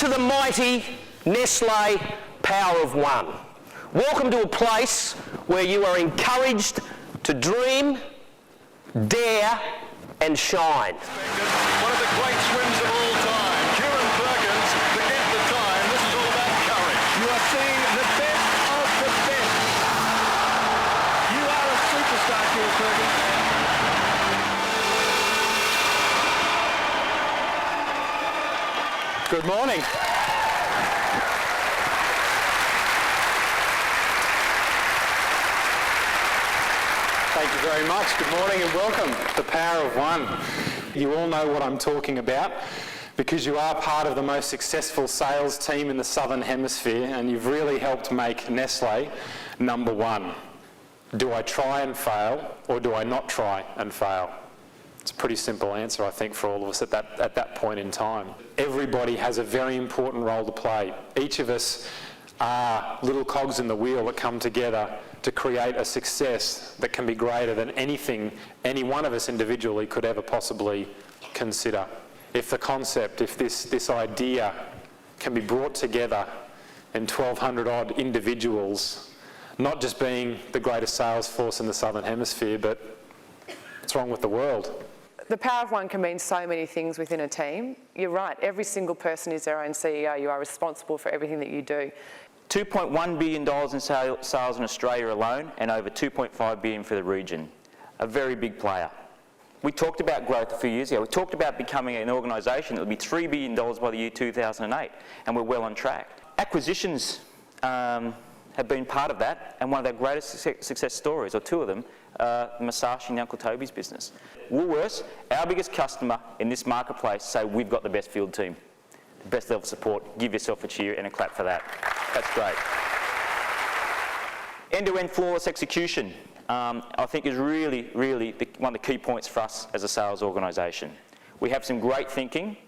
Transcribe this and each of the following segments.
to the mighty Nestlé Power of One. Welcome to a place where you are encouraged to dream, dare and shine. One of the great swims of all time. Kieran Perkins, forget the time. This is all about courage. You are seeing the best of the best. You are a superstar, Kieran Perkins. Good morning. Thank you very much. Good morning and welcome. The Power of One. You all know what I'm talking about because you are part of the most successful sales team in the Southern Hemisphere and you've really helped make Nestlé number one. Do I try and fail or do I not try and fail? It's a pretty simple answer, I think, for all of us at that point in time. Everybody has a very important role to play. Each of us are little cogs in the wheel that come together to create a success that can be greater than anything any one of us individually could ever possibly consider. If the concept, if this idea can be brought together in 1,200 odd individuals, not just being the greatest sales force in the Southern Hemisphere, but what's wrong with the world? The Power of One can mean so many things within a team. You're right, every single person is their own CEO. You are responsible for everything that you do. $2.1 billion in sales in Australia alone and over $2.5 billion for the region. A very big player. We talked about growth a few years ago. We talked about becoming an organisation that would be $3 billion by the year 2008 and we're well on track. Acquisitions have been part of that and one of our greatest success stories, or two of them, Musashi and Uncle Toby's business. Woolworths, our biggest customer in this marketplace, say we've got the best field team, the best level of support. Give yourself a cheer and a clap for that. That's great. End-to-end flawless execution, I think is really one of the key points for us as a sales organisation. We have some great thinking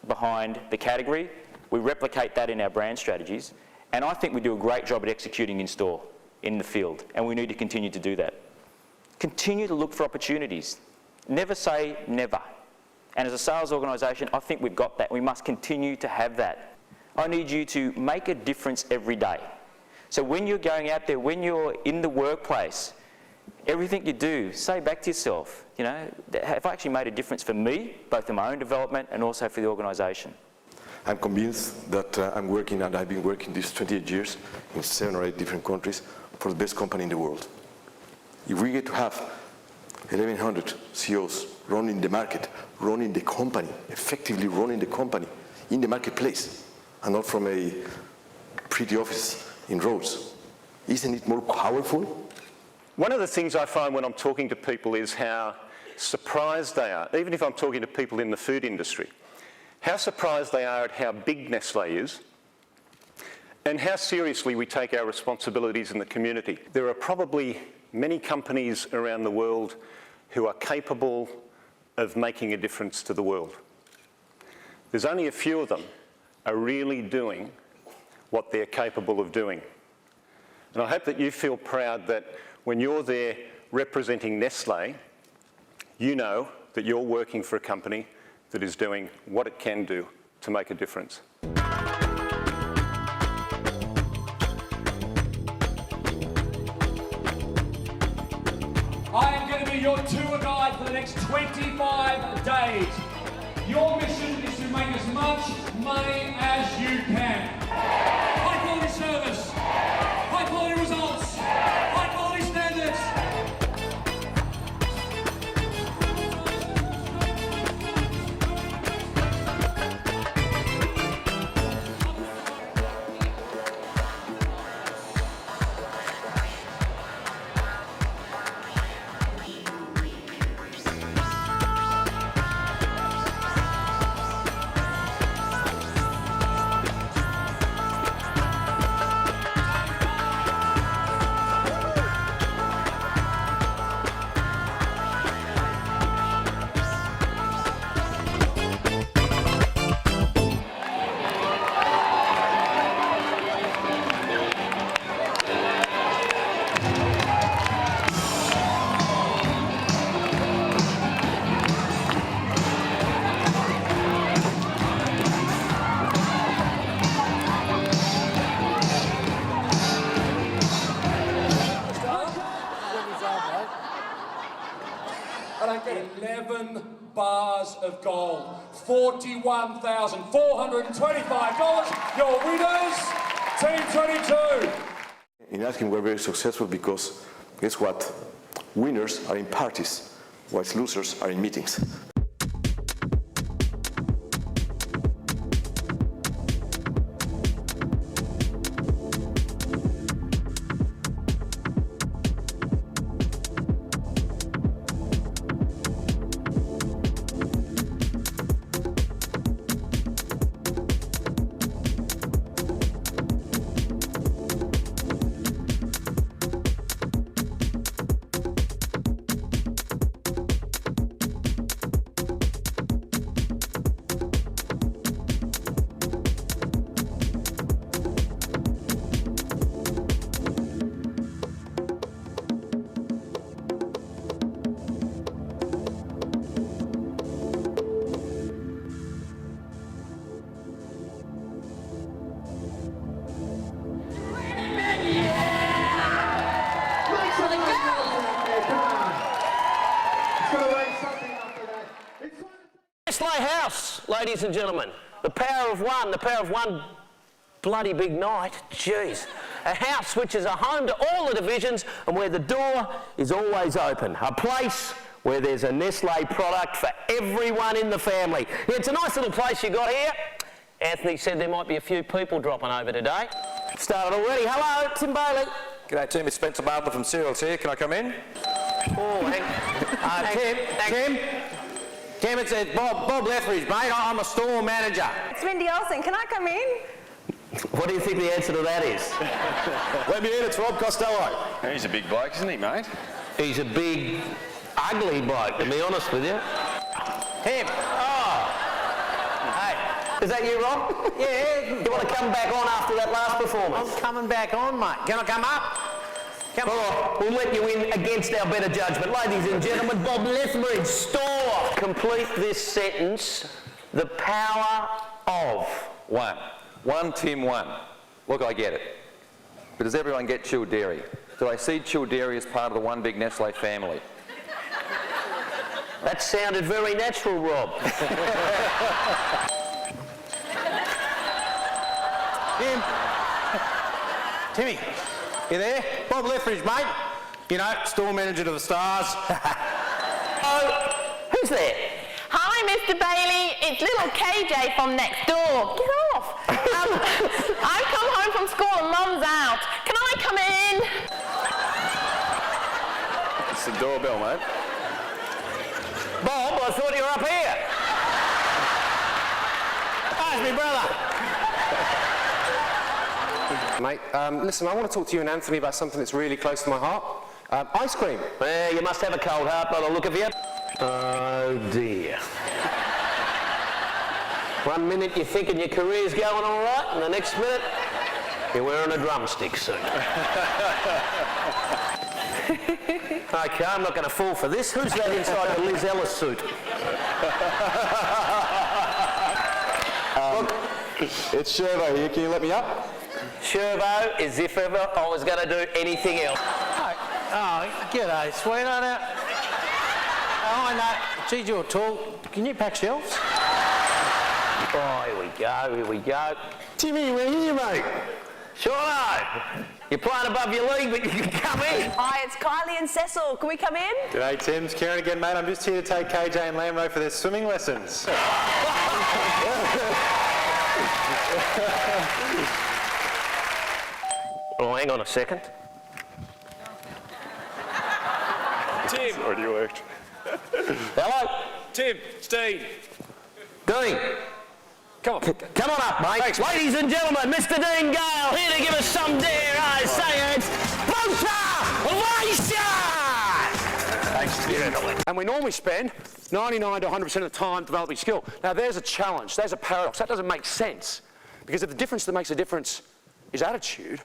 behind the category. We replicate that in our brand strategies. And I think we do a great job at executing in store, in the field, and we need to continue to do that. Continue to look for opportunities. Never say never. And as a sales organisation, I think we've got that. We must continue to have that. I need you to make a difference every day. So when you're going out there, when you're in the workplace, everything you do, say back to yourself, you know, have I actually made a difference for me, both in my own development and also for the organisation? I'm convinced that I'm working, and I've been working these 28 years in 7 or 8 different countries for the best company in the world. If we get to have 1,100 CEOs running the market, running the company, effectively running the company in the marketplace, and not from a pretty office in Rhodes, isn't it more powerful? One of the things I find when I'm talking to people is how surprised they are, even if I'm talking to people in the food industry, how surprised they are at how big Nestlé is and how seriously we take our responsibilities in the community. There are probably many companies around the world who are capable of making a difference to the world. There's only a few of them are really doing what they're capable of doing. And I hope that you feel proud that when you're there representing Nestlé, you know that you're working for a company that is doing what it can do to make a difference. I am going to be your tour guide for the next 25 days. Your mission is to make as much money as you can. High quality service, high quality results, high quality standards. 11 bars of gold. $41,425. Your winners, Team 22. In asking, we're very successful because, guess what? Winners are in parties, whilst losers are in meetings. Nestle House, ladies and gentlemen. The power of one bloody big night. Jeez. A house which is a home to all the divisions and where the door is always open. A place where there's a Nestle product for everyone in the family. Yeah, it's a nice little place you got here. Anthony said there might be a few people dropping over today. Started already. Hello, Tim Bailey. G'day Tim, it's Spencer Butler from Cereals here. Can I come in? Oh, Tim, it's Bob Lethbridge, mate. I'm a store manager. It's Wendy Olsen. Can I come in? What do you think the answer to that is? Let me in, it's Rob Costello. He's a big bloke, isn't he, mate? He's a big, ugly bloke, to be honest with you. Him. Oh. Hey. Is that you, Rob? Yeah. You want to come back on after that last performance? I'm coming back on, mate. Can I come up? Come All right, we'll let you in against our better judgment. Ladies and gentlemen, Bob Lethbridge, store. Complete this sentence. The power of. One, Tim, one. Look, I get it. But does everyone get chilled dairy? Do they see chilled dairy as part of the one big Nestle family? That sounded very natural, Rob. Timmy, you there? Bob Lethbridge, mate. You know, store manager to the stars. Oh, who's there? Hi, Mr. Bailey. It's little KJ from next door. Get off. I've come home from school and Mum's out. Can I come in? It's the doorbell, mate. Bob, I thought you were up here. How's me brother? Mate, listen, I want to talk to you and Anthony about something that's really close to my heart. Ice cream. Well, you must have a cold heart by the look of you. Oh dear. One minute you're thinking your career's going all right, and the next minute you're wearing a drumstick suit. Okay, I'm not going to fall for this. Who's that inside the Liz Ellis suit? Look, it's Shervo here. Can you let me up? Shervo, as if ever I was going to do anything else. Oh, g'day, sweetheart. Oh, I know. Geez, you're tall. Can you pack shelves? Oh, here we go. Timmy, we're here, mate. Sure no. You're playing above your league, but you can come in. Hi, it's Kylie and Cecil. Can we come in? G'day Tim, it's Karen again, mate. I'm just here to take KJ and Lambo for their swimming lessons. Oh, hang on a second. Tim. Already worked. Hello? Tim, Steve. Dean. Come on. Come on up, mate. Thanks, mate. Ladies and gentlemen, Mr. Dean Gale, here to give us some dare I say it's motivation! Thanks, Tim. And we normally spend 99 to 100% of the time developing skill. Now, there's a challenge. There's a paradox. That doesn't make sense. Because if the difference that makes a difference is attitude,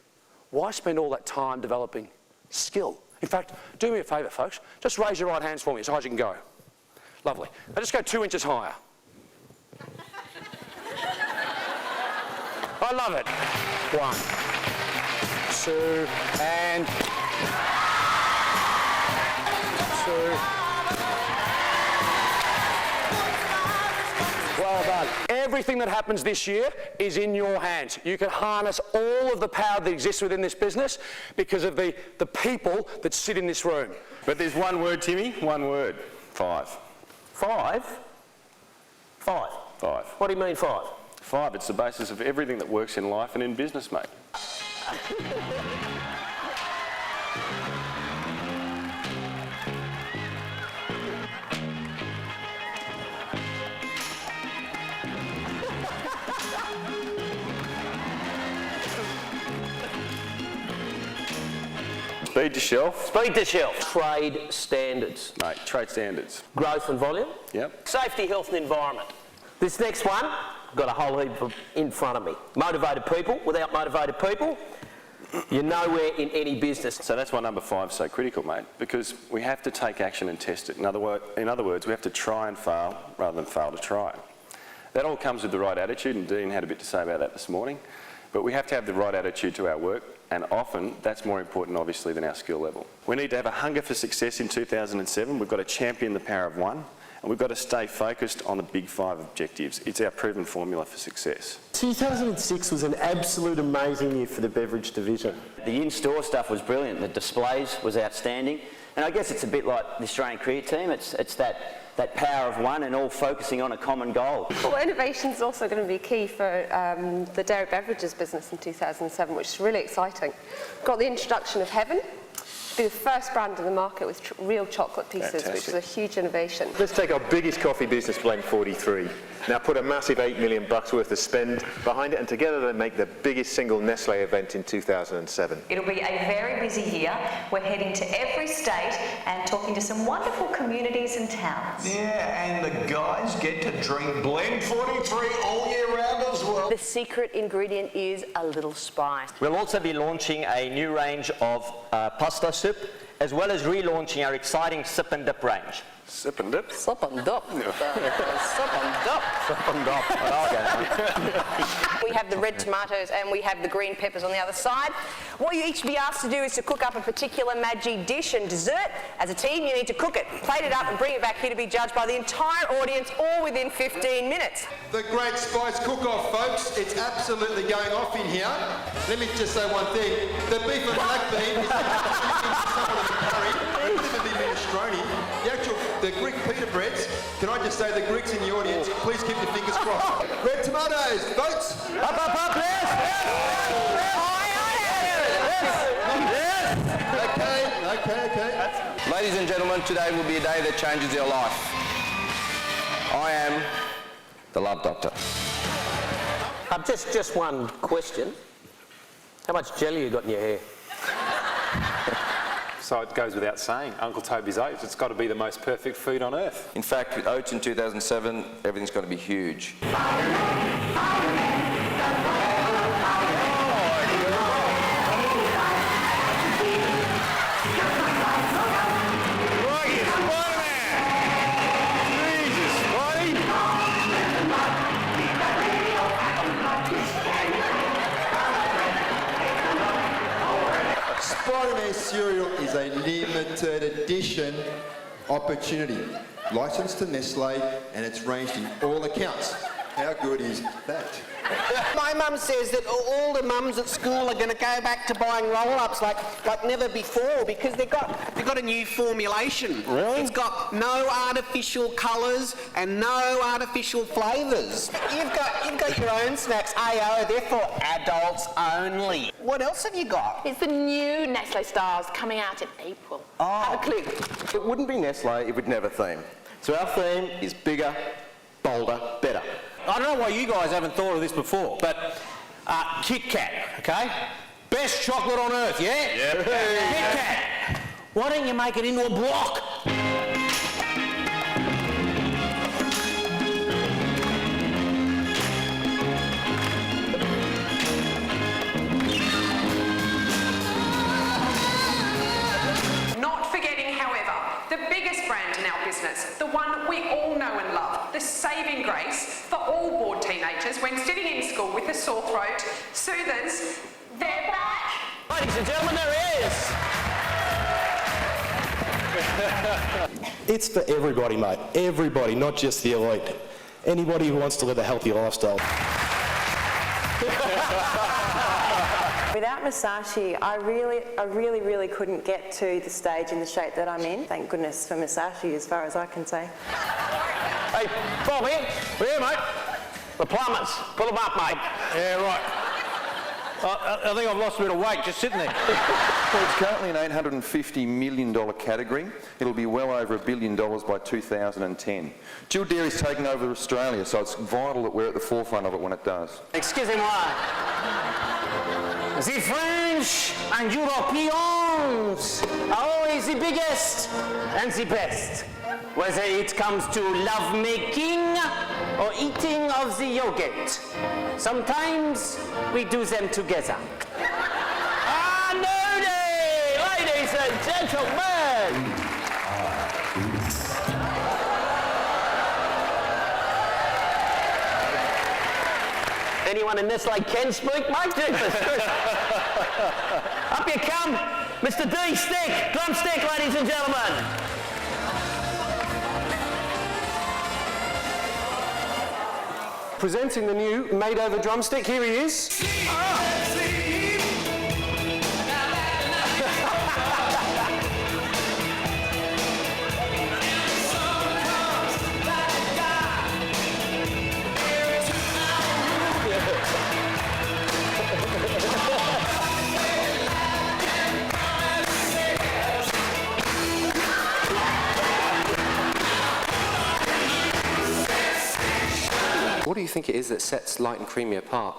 why spend all that time developing skill? In fact, do me a favour, folks. Just raise your right hands for me as high as you can go. Lovely. Now just go 2 inches higher. I love it. 1, 2, and 2. Everything that happens this year is in your hands. You can harness all of the power that exists within this business because of the people that sit in this room. But there's one word, Timmy, one word. 5. 5? 5? 5. What do you mean 5? 5, it's the basis of everything that works in life and in business, mate. Speed to shelf. Speed to shelf. Trade standards. Mate, trade standards. Growth and volume. Yep. Safety, health and environment. This next one, I've got a whole heap in front of me. Motivated people. Without motivated people, you're nowhere in any business. So that's why number 5 is so critical, mate, because we have to take action and test it. In other words, we have to try and fail rather than fail to try. That all comes with the right attitude, and Dean had a bit to say about that this morning. But we have to have the right attitude to our work, and often that's more important, obviously, than our skill level. We need to have a hunger for success in 2007. We've got to champion the power of one, and we've got to stay focused on the big 5 objectives. It's our proven formula for success. 2006 was an absolute amazing year for the beverage division. The in-store stuff was brilliant. The displays was outstanding. And I guess it's a bit like the Australian cricket team. It's that power of one and all focusing on a common goal. Well, innovation is also going to be key for the dairy beverages business in 2007, which is really exciting. Got the introduction of Heaven, be the first brand in the market with real chocolate pieces, Fantastic. which is a huge innovation. Let's take our biggest coffee business, Blend 43. Now put a massive $8 million worth of spend behind it, and together they make the biggest single Nestle event in 2007. It'll be a very busy year. We're heading to every state and talking to some wonderful communities and towns. Yeah, and the guys get to drink Blend 43 all year round as well. The secret ingredient is a little spice. We'll also be launching a new range of pasta soup, as well as relaunching our exciting sip and dip range. Sip and dip? Sip and dip. Sip and dip. Sip and dip. We have the red tomatoes and we have the green peppers on the other side. What you each be asked to do is to cook up a particular Maggi dish and dessert. As a team, you need to cook it, plate it up and bring it back here to be judged by the entire audience, all within 15 minutes. The Great Spice Cook-Off, folks. It's absolutely going off in here. Let me just say one thing. The beef and black bean is somewhat of a curry. It's a bit of minestrone. The Greek pita breads, can I just say the Greeks in the audience, please keep your fingers crossed. Red tomatoes, votes. Up, yes! Okay. Ladies and gentlemen, today will be a day that changes your life. I am the Love Doctor. Just one question. How much jelly you got in your hair? So it goes without saying, Uncle Toby's oats, it's got to be the most perfect food on earth. In fact, with oats in 2007, everything's going to be huge. Spider-Man cereal is a limited edition opportunity. Licensed to Nestle, and it's ranged in all accounts. How good is that? My mum says that all the mums at school are going to go back to buying roll-ups like never before because they've got a new formulation. Really? It's got no artificial colours and no artificial flavours. You've got your own snacks. AO, they're for adults only. What else have you got? It's the new Nestle Stars coming out in April. Have a click. It wouldn't be Nestle if we'd never theme. So our theme is bigger, bolder, better. I don't know why you guys haven't thought of this before, but Kit Kat, okay? Best chocolate on earth, yeah? Yep. Kit Kat. Why don't you make it into a block? Not forgetting, however, the biggest brand in our business, the one we all know and love, the saving grace for all bored teenagers when sitting in school with a sore throat, Soothers, they're back. Ladies and gentlemen, there he is. It's for everybody, mate. Everybody, not just the elite. anybody who wants to live a healthy lifestyle. Without Musashi, I really couldn't get to the stage in the shape that I'm in. Thank goodness for Musashi, as far as I can say. Hey, Bob here. We're here, mate. The plumbers. Pull them up, mate. Yeah, right. I think I've lost a bit of weight just sitting there. Well, it's currently an $850 million category. It'll be well over $1 billion by 2010. Chilled dairy's taking over Australia, so it's vital that we're at the forefront of it when it does. Excusez-moi. The French and Europeans are always the biggest and the best, whether it comes to love-making or eating of the yogurt. Sometimes we do them together. Ah, Nudie! Ladies and gentlemen! Anyone in this like can speak, mate? Up you come, Mr. D, stick, drumstick, ladies and gentlemen. Presenting the new made-over drumstick, here he is. What do you think it is that sets Light and Creamy apart?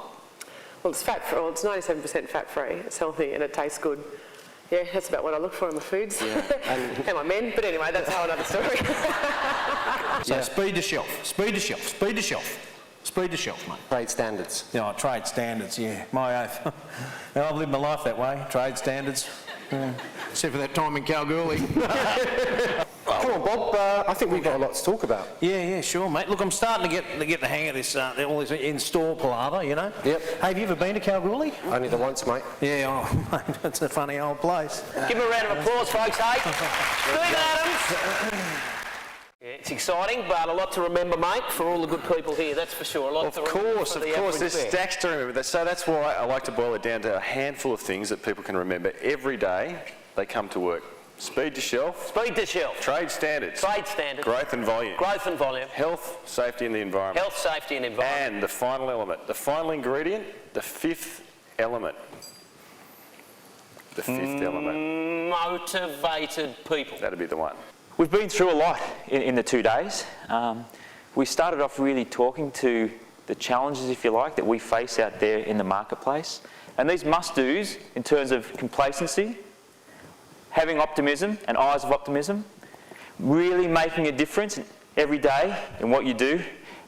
Well, it's fat-free. Well, it's 97% fat-free. It's healthy and it tastes good. Yeah, that's about what I look for in my foods. Yeah. And my men. But anyway, that's a whole other story. So speed to shelf, speed to shelf, speed to shelf. Speed to shelf, mate. Trade standards. Yeah, trade standards, yeah. My oath. And I've lived my life that way, trade standards. Except for that time in Kalgoorlie. Come on, Bob. I think we've got a lot to talk about. Yeah, sure, mate. Look, I'm starting to get the hang of this, all this in-store palaver, you know. Yep. Hey, have you ever been to Kalgoorlie? Only the once, mate. Yeah, oh, mate, it's a funny old place. Give him a round of applause, folks, hey? Stephen Adams. Yeah, it's exciting, but a lot to remember, mate, for all the good people here, that's for sure. A lot to remember for the average there's bear. stacks to remember. So that's why I like to boil it down to a handful of things that people can remember every day they come to work. Speed to shelf. Speed to shelf. Trade standards. Trade standards. Growth and volume. Growth and volume. Health, safety and the environment. Health, safety and environment. And the final element, the final ingredient, the fifth element. The fifth element. Motivated people. That'd be the one. We've been through a lot in the 2 days. We started off really talking to the challenges, if you like, that we face out there in the marketplace. And these must-dos in terms of complacency, having optimism and eyes of optimism, really making a difference every day in what you do,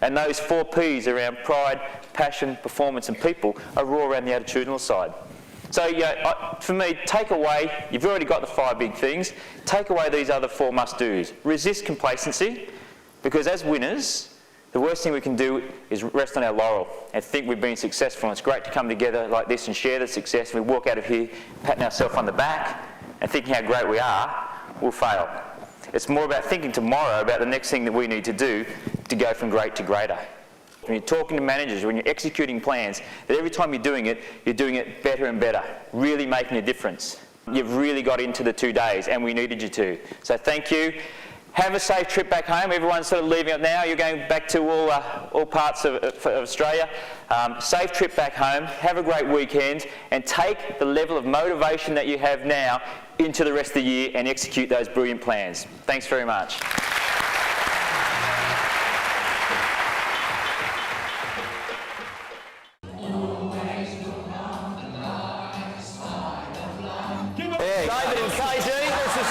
and those 4 Ps around pride, passion, performance and people are all around the attitudinal side. So for me, take away, you've already got the 5 big things, take away these other 4 must-dos. Resist complacency, because as winners, the worst thing we can do is rest on our laurel and think we've been successful. And it's great to come together like this and share the success. We walk out of here patting ourselves on the back and thinking how great we are, we'll fail. It's more about thinking tomorrow about the next thing that we need to do to go from great to greater. When you're talking to managers, when you're executing plans, that every time you're doing it better and better, really making a difference. You've really got into the 2 days and we needed you to. So thank you. Have a safe trip back home. Everyone's sort of leaving it now. You're going back to all parts of Australia. Safe trip back home. Have a great weekend and take the level of motivation that you have now into the rest of the year and execute those brilliant plans. Thanks very much. David and KG, this is...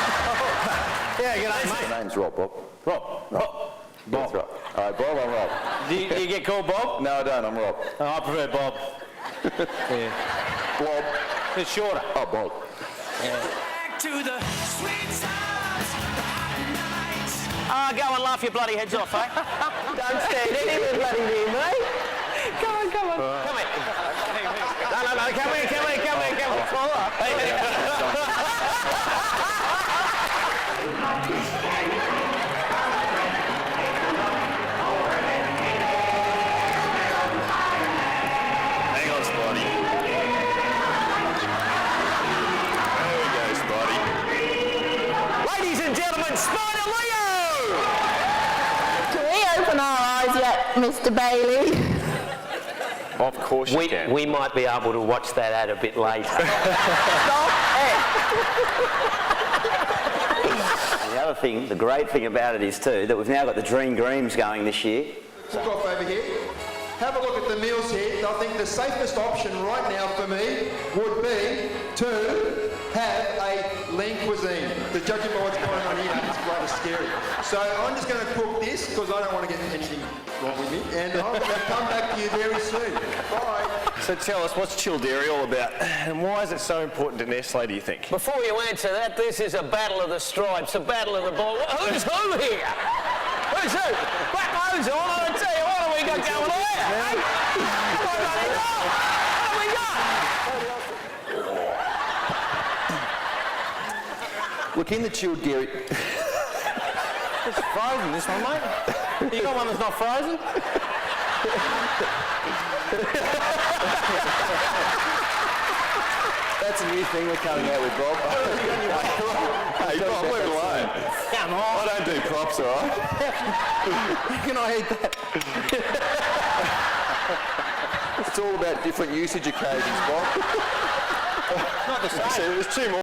Yeah, g'day, mate. My name's Rob, Bob. Bob. That's right. All right, Bob, I'm Rob. Do you get called Bob? No, I don't, I'm Rob. Oh, I prefer Bob. Yeah. Bob. It's shorter. Oh, Bob. Back to the sweet sounds of the hot nights. Ah, go and laugh your bloody heads off, eh? Don't stand anywhere bloody near me. Come on. Come here. No, come here. Spider Leo! Can we open our eyes yet, Mr. Bailey? Of course you can. We might be able to watch that ad a bit later. The other thing, the great thing about it is too, that we've now got the Dream Greens going this year. Look off over here. Have a look at the meals here. I think the safest option right now for me would be to have a lean cuisine. The judging by what's going on here, it's rather scary. So I'm just going to cook this because I don't want to get anything wrong with me. And I'm going to come back to you very soon. Bye. So tell us, what's Chill Dairy all about? And why is it so important to Nestle, do you think? Before you answer that, this is a battle of the stripes, a battle of the ball. Who's who here? Who's who? Black clothes on, I tell you, what have we got going on here? Hey? What have we got? Look, in the chilled dairy... It's frozen, this one, mate. You got one that's not frozen? That's a new thing we're coming out with, Bob. Hey, Bob, leave it alone. Come on. I don't do props, all right? Can I eat that? It's all about different usage occasions, Bob. Not the same. There's two more.